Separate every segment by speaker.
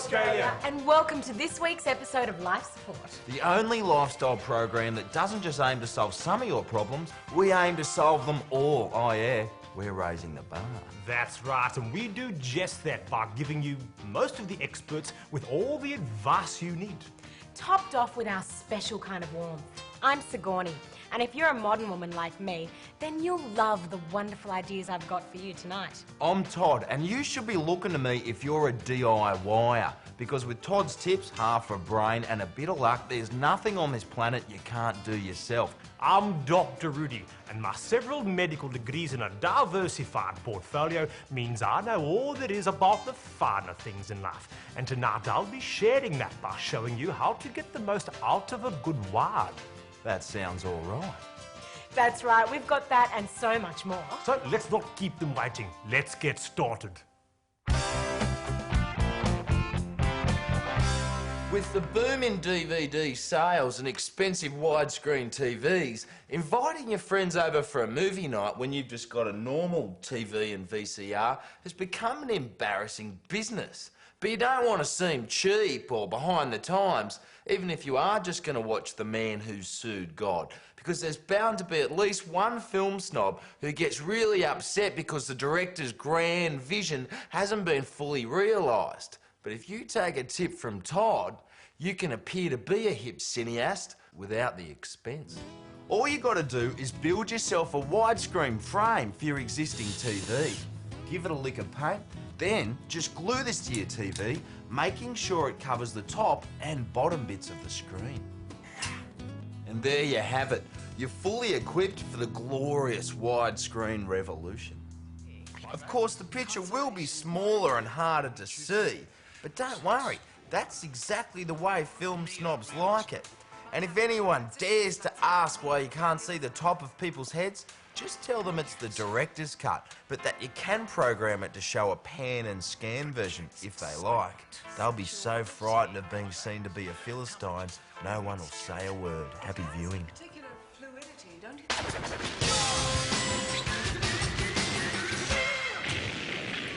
Speaker 1: Australia.
Speaker 2: And welcome to this week's episode of Life Support.
Speaker 3: The only lifestyle program that doesn't just aim to solve some of your problems, we aim to solve them all. Oh yeah, we're raising the bar.
Speaker 1: That's right, and we do just that by giving you most of the experts with all the advice you need.
Speaker 2: Topped off with our special kind of warmth. I'm Sigourney, and if you're a modern woman like me, then you'll love the wonderful ideas I've got for you tonight.
Speaker 3: I'm Todd, and you should be looking to me if you're a DIYer, because with Todd's tips, half a brain and a bit of luck, there's nothing on this planet you can't do yourself.
Speaker 1: I'm Dr. Rudy, and my several medical degrees in a diversified portfolio means I know all there is about the finer things in life. And tonight I'll be sharing that by showing you how to get the most out of a good wine.
Speaker 3: That sounds all right.
Speaker 2: That's right, we've got that and so much more.
Speaker 1: So let's not keep them waiting. Let's get started.
Speaker 3: With the boom in DVD sales and expensive widescreen TVs, inviting your friends over for a movie night when you've just got a normal TV and VCR has become an embarrassing business. But you don't want to seem cheap or behind the times, even if you are just going to watch The Man Who Sued God, because there's bound to be at least one film snob who gets really upset because the director's grand vision hasn't been fully realised. But if you take a tip from Todd, you can appear to be a hip cineast without the expense. All you got to do is build yourself a widescreen frame for your existing TV. Give it a lick of paint, then just glue this to your TV, making sure it covers the top and bottom bits of the screen. And there you have it. You're fully equipped for the glorious widescreen revolution. Of course, the picture will be smaller and harder to see, but don't worry, that's exactly the way film snobs like it. And if anyone dares to ask why you can't see the top of people's heads, just tell them it's the director's cut, but that you can program it to show a pan and scan version if they like. They'll be so frightened of being seen to be a Philistine, no one will say a word. Happy viewing.
Speaker 4: Particular fluidity, don't you?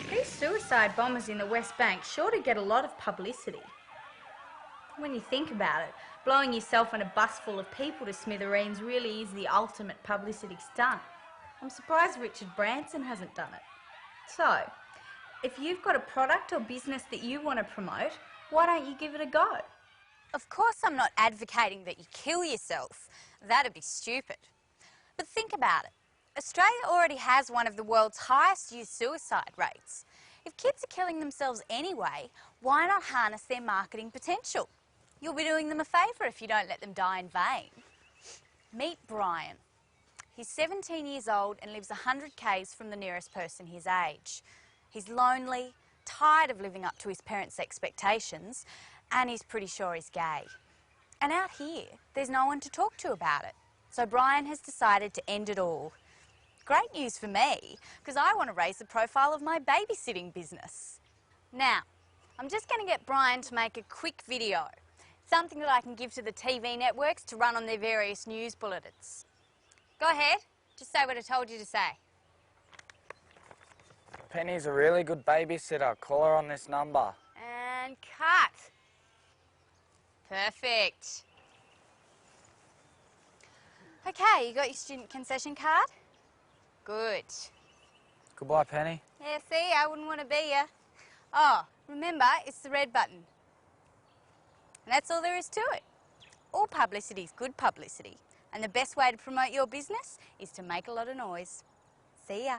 Speaker 5: These suicide bombers in the West Bank sure do get a lot of publicity. When you think about it, blowing yourself and a bus full of people to smithereens really is the ultimate publicity stunt. I'm surprised Richard Branson hasn't done it. So, if you've got a product or business that you want to promote, why don't you give it a go?
Speaker 6: Of course I'm not advocating that you kill yourself. That'd be stupid. But think about it. Australia already has one of the world's highest youth suicide rates. If kids are killing themselves anyway, why not harness their marketing potential? You'll be doing them a favour if you don't let them die in vain. Meet Brian. He's 17 years old and lives 100 k's from the nearest person his age. He's lonely, tired of living up to his parents' expectations, and he's pretty sure he's gay. And out here, there's no one to talk to about it. So Brian has decided to end it all. Great news for me, because I want to raise the profile of my babysitting business. Now, I'm just going to get Brian to make a quick video. Something that I can give to the TV networks to run on their various news bulletins. Go ahead, just say what I told you to say.
Speaker 7: Penny's a really good babysitter. Call her on this number.
Speaker 6: And cut. Perfect. Okay, you got your student concession card? Good.
Speaker 7: Goodbye, Penny.
Speaker 6: Yeah, see, I wouldn't want to be you. Oh, remember, it's the red button. And that's all there is to it. All publicity is good publicity. And the best way to promote your business is to make a lot of noise. See ya.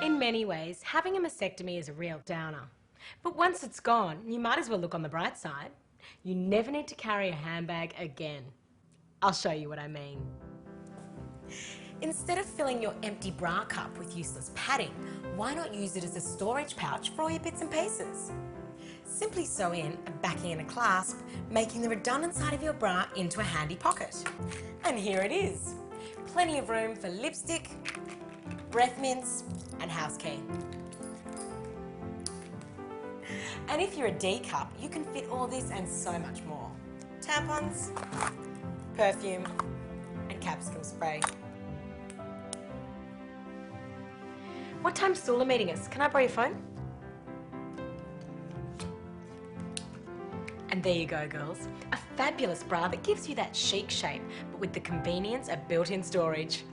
Speaker 2: In many ways, having a mastectomy is a real downer. But once it's gone, you might as well look on the bright side. You never need to carry a handbag again. I'll show you what I mean. Instead of filling your empty bra cup with useless padding, why not use it as a storage pouch for all your bits and pieces? Simply sew in a backing and a clasp, making the redundant side of your bra into a handy pocket. And here it is. Plenty of room for lipstick, breath mints and house key. And if you're a D cup, you can fit all this and so much more. Tampons, perfume, and capsicum spray. What time's Sula meeting us? Can I borrow your phone? And there you go, girls. A fabulous bra that gives you that chic shape, but with the convenience of built-in storage.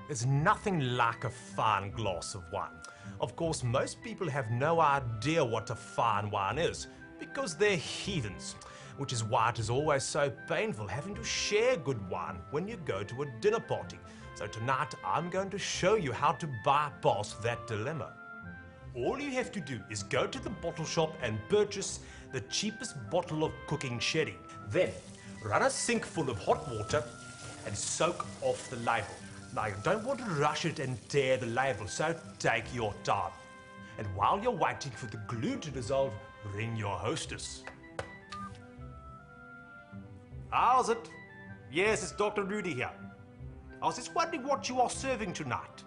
Speaker 1: There's nothing like a fine glass of wine. Of course, most people have no idea what a fine wine is because they're heathens, which is why it is always so painful having to share good wine when you go to a dinner party. So tonight, I'm going to show you how to bypass that dilemma. All you have to do is go to the bottle shop and purchase the cheapest bottle of cooking sherry. Then, run a sink full of hot water and soak off the label. Now, you don't want to rush it and tear the label, so take your time. And while you're waiting for the glue to dissolve, ring your hostess. How's it? Yes, it's Dr. Rudy here. I was just wondering what you are serving tonight,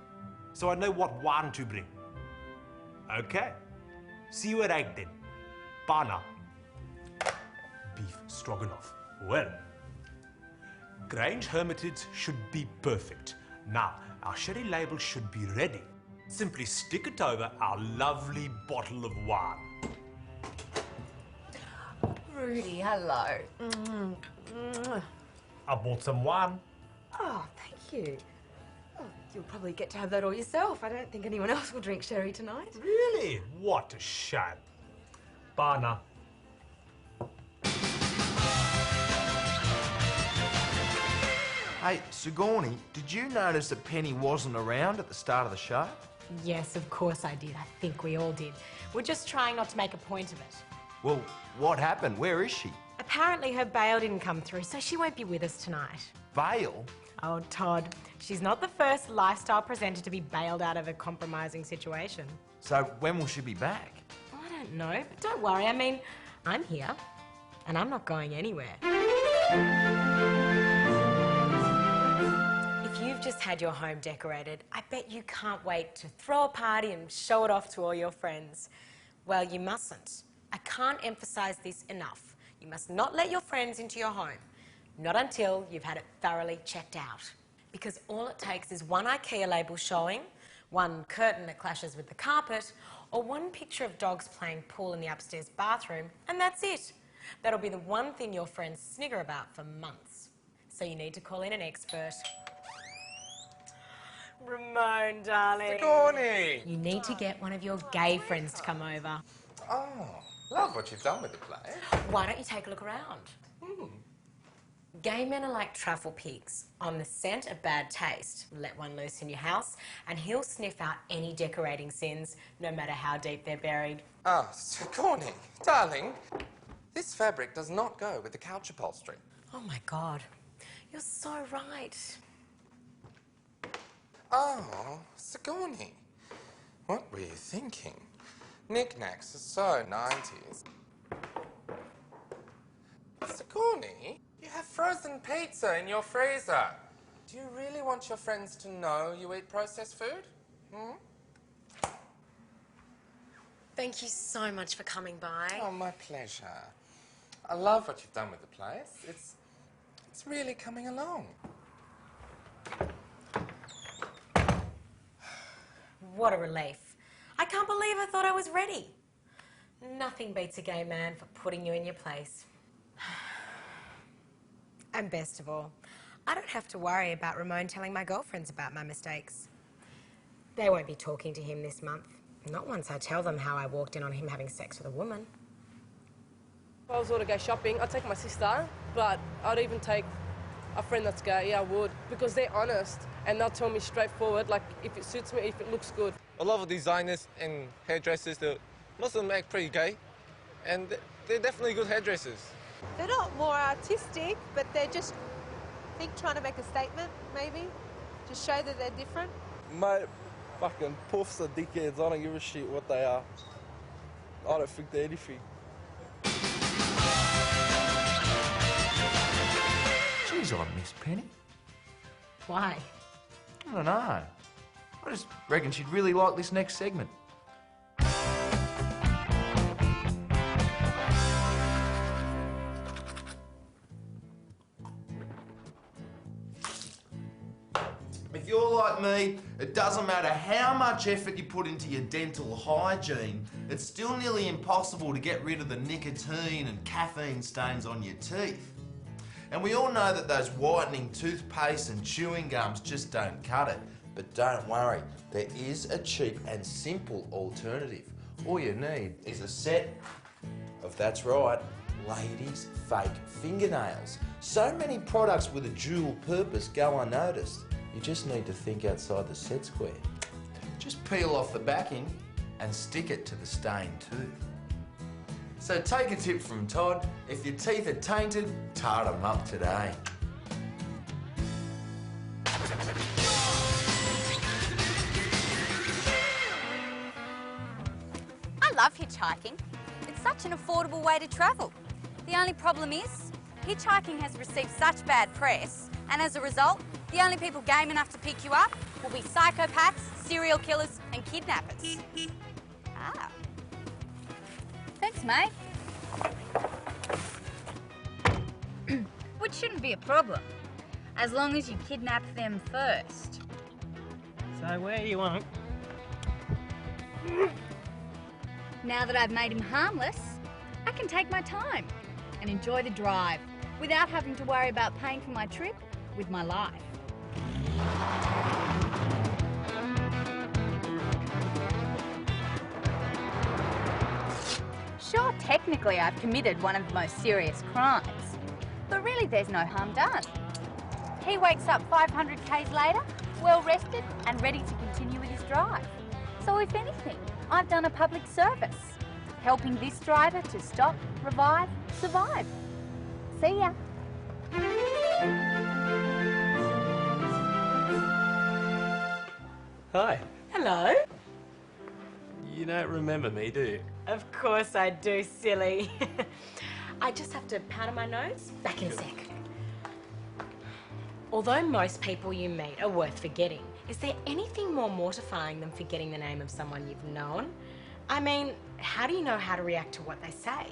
Speaker 1: so I know what wine to bring. Okay. See you at 8 then. Bye now. Beef stroganoff. Well, Grange Hermitage should be perfect. Now, our sherry label should be ready. Simply stick it over our lovely bottle of wine.
Speaker 2: Rudy, hello.
Speaker 1: I bought some wine.
Speaker 8: Oh, thank you. Oh, you'll probably get to have that all yourself. I don't think anyone else will drink sherry tonight.
Speaker 1: Really? What a shame. Bye now.
Speaker 3: Hey, Sigourney, did you notice that Penny wasn't around at the start of the show?
Speaker 2: Yes, of course I did. I think we all did. We're just trying not to make a point of it.
Speaker 3: Well, what happened? Where is she?
Speaker 2: Apparently her bail didn't come through, so she won't be with us tonight.
Speaker 3: Bail?
Speaker 2: Oh, Todd, she's not the first lifestyle presenter to be bailed out of a compromising situation.
Speaker 3: So when will she be back?
Speaker 2: I don't know, but don't worry. I mean, I'm here, and I'm not going anywhere. If you've just had your home decorated, I bet you can't wait to throw a party and show it off to all your friends. Well, you mustn't. I can't emphasize this enough. You must not let your friends into your home. Not until you've had it thoroughly checked out. Because all it takes is one IKEA label showing, one curtain that clashes with the carpet, or one picture of dogs playing pool in the upstairs bathroom, and that's it. That'll be the one thing your friends snigger about for months. So you need to call in an expert. Ramon, darling.
Speaker 9: Sigourney!
Speaker 2: You need to get one of your gay friends to come over.
Speaker 9: Oh, love what you've done with the play.
Speaker 2: Why don't you take a look around? Gay men are like truffle pigs, on the scent of bad taste. Let one loose in your house and he'll sniff out any decorating sins, no matter how deep they're buried.
Speaker 9: Ah, Sigourney, darling, this fabric does not go with the couch upholstery.
Speaker 2: Oh my God, you're so right.
Speaker 9: Oh, Sigourney, what were you thinking? Knickknacks are so 90s. Sigourney, you have frozen pizza in your freezer. Do you really want your friends to know you eat processed food?
Speaker 2: Thank you so much for coming by.
Speaker 9: Oh, my pleasure. I love what you've done with the place. It's really coming along.
Speaker 2: What a relief. I can't believe I thought I was ready. Nothing beats a gay man for putting you in your place. And best of all, I don't have to worry about Ramon telling my girlfriends about my mistakes. They won't be talking to him this month. Not once I tell them how I walked in on him having sex with a woman.
Speaker 10: If I was all to go shopping, I'd take my sister, but I'd even take a friend that's gay, yeah, I would. Because they're honest, and they'll tell me straightforward, like, if it suits me, if it looks good.
Speaker 11: A lot of designers and hairdressers, most of them act pretty gay, and they're definitely good hairdressers.
Speaker 12: They're not more artistic, but they're just, I think, trying to make a statement, maybe. Just show that they're different.
Speaker 13: Mate, fucking puffs are dickheads. I don't give a shit what they are. I don't think they're anything.
Speaker 3: Jeez, I miss Penny.
Speaker 2: Why?
Speaker 3: I don't know. I just reckon she'd really like this next segment. If you're like me, it doesn't matter how much effort you put into your dental hygiene, it's still nearly impossible to get rid of the nicotine and caffeine stains on your teeth. And we all know that those whitening toothpaste and chewing gums just don't cut it. But don't worry, there is a cheap and simple alternative. All you need is a set of, that's right, ladies' fake fingernails. So many products with a dual purpose go unnoticed. You just need to think outside the set square. Just peel off the backing and stick it to the stained tooth. So take a tip from Todd. If your teeth are tainted, tart them up today.
Speaker 6: I love hitchhiking. It's such an affordable way to travel. The only problem is, hitchhiking has received such bad press, and as a result, the only people game enough to pick you up will be psychopaths, serial killers and kidnappers. Ah. Thanks, mate. Which shouldn't be a problem, as long as you kidnap them first.
Speaker 1: So where you want?
Speaker 6: Now that I've made him harmless, I can take my time and enjoy the drive without having to worry about paying for my trip with my life. Sure, technically I've committed one of the most serious crimes, but really there's no harm done. He wakes up 500 k's later, well rested and ready to continue with his drive. So if anything, I've done a public service, helping this driver to stop, revive, survive. See ya.
Speaker 14: Hi.
Speaker 2: Hello.
Speaker 14: You don't remember me, do you?
Speaker 2: Of course I do, silly. I just have to powder my nose. Back in a sec. Although most people you meet are worth forgetting, is there anything more mortifying than forgetting the name of someone you've known? I mean, how do you know how to react to what they say?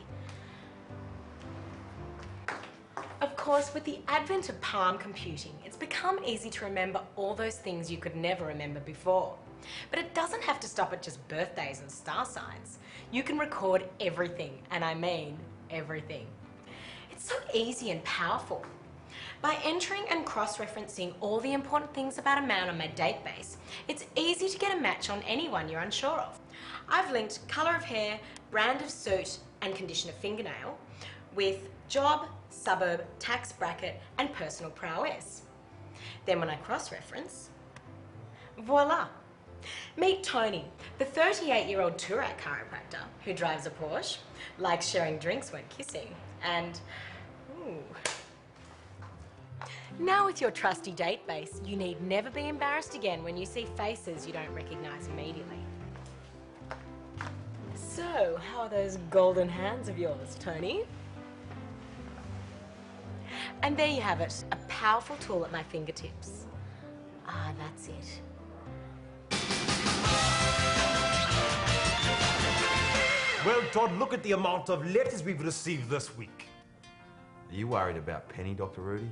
Speaker 2: Of course, with the advent of palm computing, it's become easy to remember all those things you could never remember before. But it doesn't have to stop at just birthdays and star signs. You can record everything, and I mean everything. It's so easy and powerful. By entering and cross-referencing all the important things about a man on my database, it's easy to get a match on anyone you're unsure of. I've linked colour of hair, brand of suit, and condition of fingernail with job, suburb, tax bracket, and personal prowess. Then when I cross-reference, voila. Meet Tony, the 38-year-old Turak chiropractor who drives a Porsche, likes sharing drinks when kissing, and ooh. Now with your trusty database, you need never be embarrassed again when you see faces you don't recognise immediately. So, how are those golden hands of yours, Tony? And there you have it, a powerful tool at my fingertips. Ah, that's it.
Speaker 1: Well, Todd, look at the amount of letters we've received this week.
Speaker 3: Are you worried about Penny, Dr. Rudy?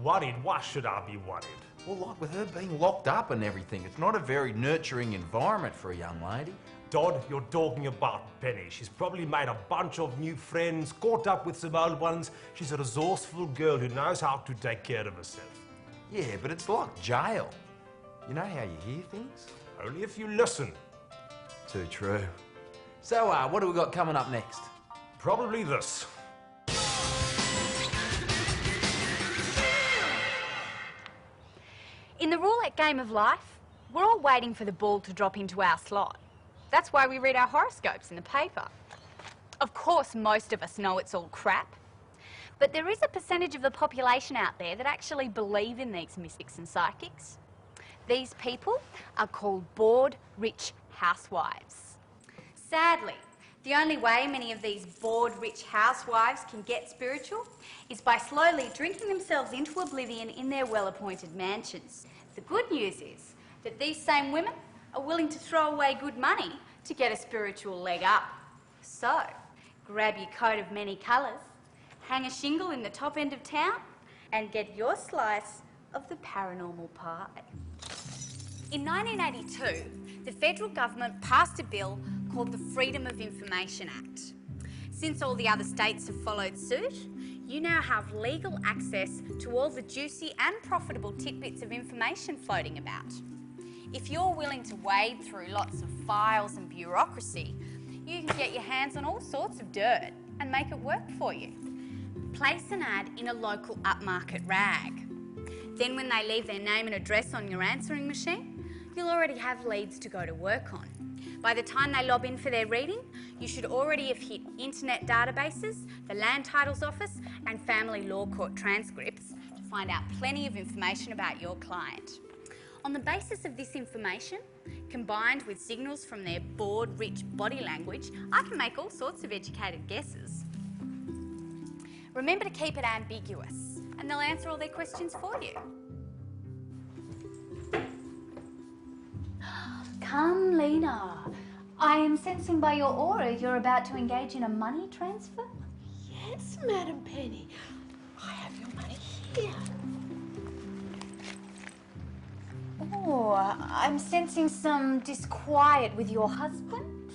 Speaker 1: Worried? Why should I be worried?
Speaker 3: Well, like with her being locked up and everything, it's not a very nurturing environment for a young lady.
Speaker 1: Todd, you're talking about Penny. She's probably made a bunch of new friends, caught up with some old ones. She's a resourceful girl who knows how to take care of herself.
Speaker 3: Yeah, but it's like jail. You know how you hear things?
Speaker 1: Only if you listen.
Speaker 3: Too true. So, what do we got coming up next?
Speaker 1: Probably this.
Speaker 5: In the roulette game of life, we're all waiting for the ball to drop into our slot. That's why we read our horoscopes in the paper. Of course, most of us know it's all crap. But there is a percentage of the population out there that actually believe in these mystics and psychics. These people are called bored, rich housewives. Sadly, the only way many of these bored, rich housewives can get spiritual is by slowly drinking themselves into oblivion in their well-appointed mansions. The good news is that these same women are willing to throw away good money to get a spiritual leg up. So, grab your coat of many colours, hang a shingle in the top end of town, and get your slice of the paranormal pie. In 1982, the federal government passed a bill called the Freedom of Information Act. Since all the other states have followed suit, you now have legal access to all the juicy and profitable tidbits of information floating about. If you're willing to wade through lots of files and bureaucracy, you can get your hands on all sorts of dirt and make it work for you. Place an ad in a local upmarket rag. Then when they leave their name and address on your answering machine, you'll already have leads to go to work on. By the time they log in for their reading, you should already have hit internet databases, the Land Titles Office and family law court transcripts to find out plenty of information about your client. On the basis of this information, combined with signals from their bored, rich body language, I can make all sorts of educated guesses. Remember to keep it ambiguous, and they'll answer all their questions for you.
Speaker 15: Come, Lena. I am sensing by your aura you're about to engage in a money transfer.
Speaker 2: Yes, Madam Penny. I have your money here.
Speaker 15: Oh, I'm sensing some disquiet with your husband.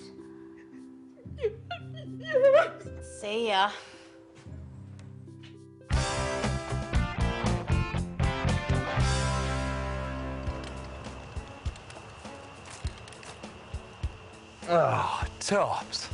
Speaker 15: See ya.
Speaker 3: Oh, tops.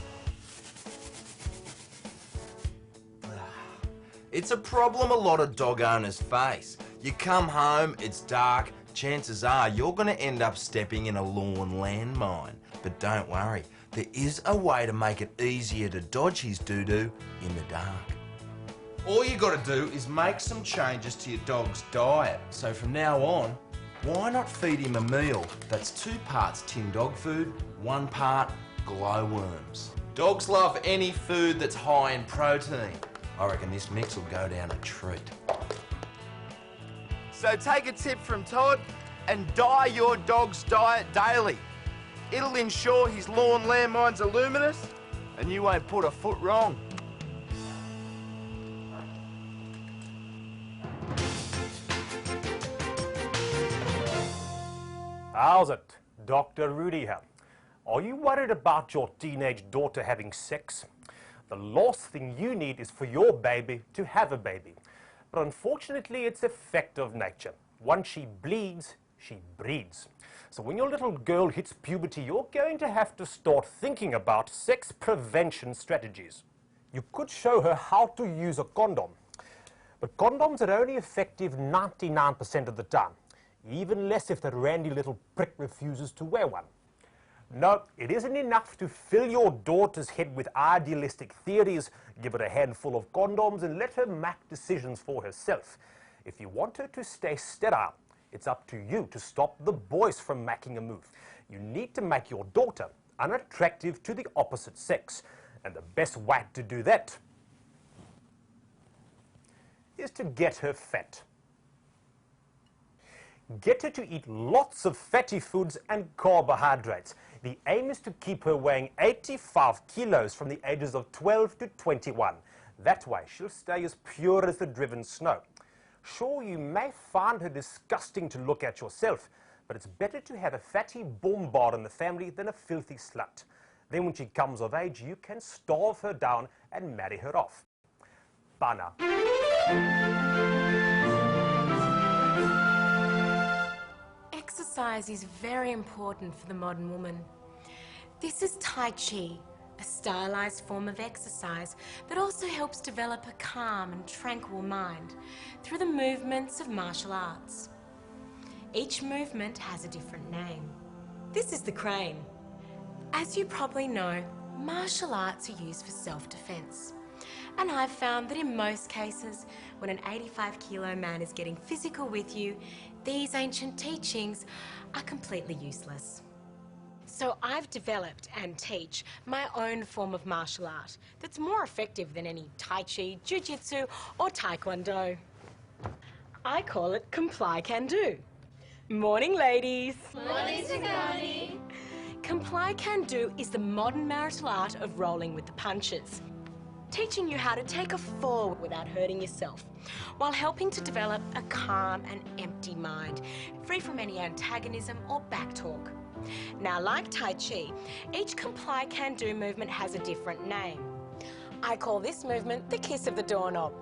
Speaker 3: It's a problem a lot of dog owners face. You come home, it's dark, chances are you're going to end up stepping in a lawn landmine. But don't worry, there is a way to make it easier to dodge his doo-doo in the dark. All you got to do is make some changes to your dog's diet. So from now on, why not feed him a meal that's 2 parts tin dog food, 1 part glowworms? Dogs love any food that's high in protein. I reckon this mix will go down a treat. So take a tip from Todd and dye your dog's diet daily. It'll ensure his lawn landmines are luminous and you won't put a foot wrong.
Speaker 1: How's it? Dr. Rudy here. Are you worried about your teenage daughter having sex? The last thing you need is for your baby to have a baby. But unfortunately, it's a fact of nature. Once she bleeds, she breeds. So when your little girl hits puberty, you're going to have to start thinking about sex prevention strategies. You could show her how to use a condom. But condoms are only effective 99% of the time. Even less if the randy little prick refuses to wear one. No, it isn't enough to fill your daughter's head with idealistic theories, give her a handful of condoms and let her make decisions for herself. If you want her to stay sterile, it's up to you to stop the boys from making a move. You need to make your daughter unattractive to the opposite sex. And the best way to do that is to get her fat. Get her to eat lots of fatty foods and carbohydrates. The aim is to keep her weighing 85 kilos from the ages of 12 to 21. That way, she'll stay as pure as the driven snow. Sure, you may find her disgusting to look at yourself, but it's better to have a fatty bombard in the family than a filthy slut. Then when she comes of age, you can starve her down and marry her off. Bye now.
Speaker 2: Exercise is very important for the modern woman. This is Tai Chi, a stylized form of exercise that also helps develop a calm and tranquil mind through the movements of martial arts. Each movement has a different name. This is the crane. As you probably know, martial arts are used for self-defense. And I've found that in most cases, when an 85-kilo man is getting physical with you, these ancient teachings are completely useless. So I've developed and teach my own form of martial art that's more effective than any Tai Chi, Jiu-Jitsu or Taekwondo. I call it Comply Can Do. Morning, ladies.
Speaker 15: Morning, Sigani.
Speaker 2: Comply Can Do is the modern marital art of rolling with the punches, teaching you how to take a fall without hurting yourself, while helping to develop a calm and empty mind, free from any antagonism or backtalk. Now, like Tai Chi, each Comply Can Do movement has a different name. I call this movement the kiss of the doorknob.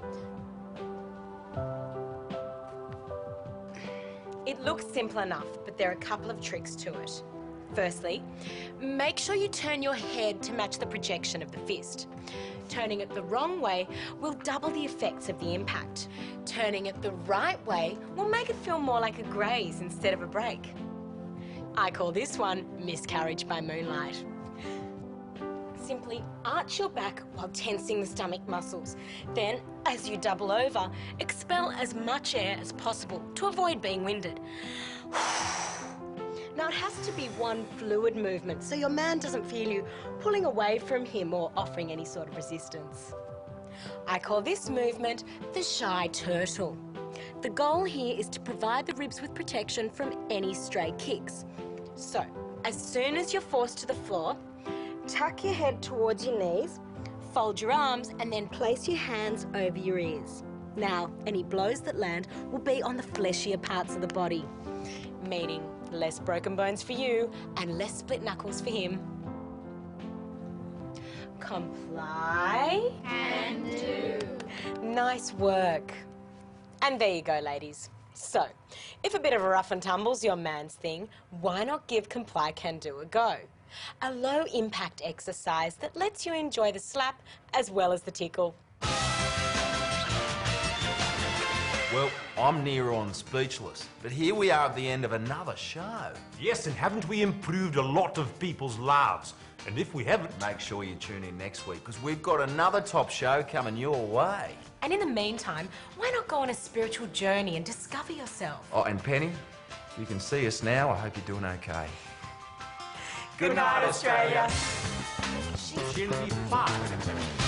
Speaker 2: It looks simple enough, but there are a couple of tricks to it. Firstly, make sure you turn your head to match the projection of the fist. Turning it the wrong way will double the effects of the impact. Turning it the right way will make it feel more like a graze instead of a break. I call this one miscarriage by moonlight. Simply arch your back while tensing the stomach muscles. Then, as you double over, expel as much air as possible to avoid being winded. Now, it has to be one fluid movement so your man doesn't feel you pulling away from him or offering any sort of resistance. I call this movement the shy turtle. The goal here is to provide the ribs with protection from any stray kicks. So, as soon as you're forced to the floor, tuck your head towards your knees, fold your arms, and then place your hands over your ears. Now, any blows that land will be on the fleshier parts of the body, meaning less broken bones for you and less split knuckles for him. Comply
Speaker 15: Can Do.
Speaker 2: Nice work. And there you go, ladies. So, if a bit of a rough and tumble's your man's thing, why not give Comply Can Do a go? A low-impact exercise that lets you enjoy the slap as well as the tickle.
Speaker 3: Well, I'm near on speechless, but here we are at the end of another show.
Speaker 1: Yes, and haven't we improved a lot of people's lives? And if we haven't...
Speaker 3: Make sure you tune in next week, because we've got another top show coming your way.
Speaker 2: And in the meantime, why not go on a spiritual journey and discover yourself?
Speaker 3: Oh, and Penny, you can see us now. I hope you're doing okay.
Speaker 2: Good night, Australia.
Speaker 1: She'll be fine.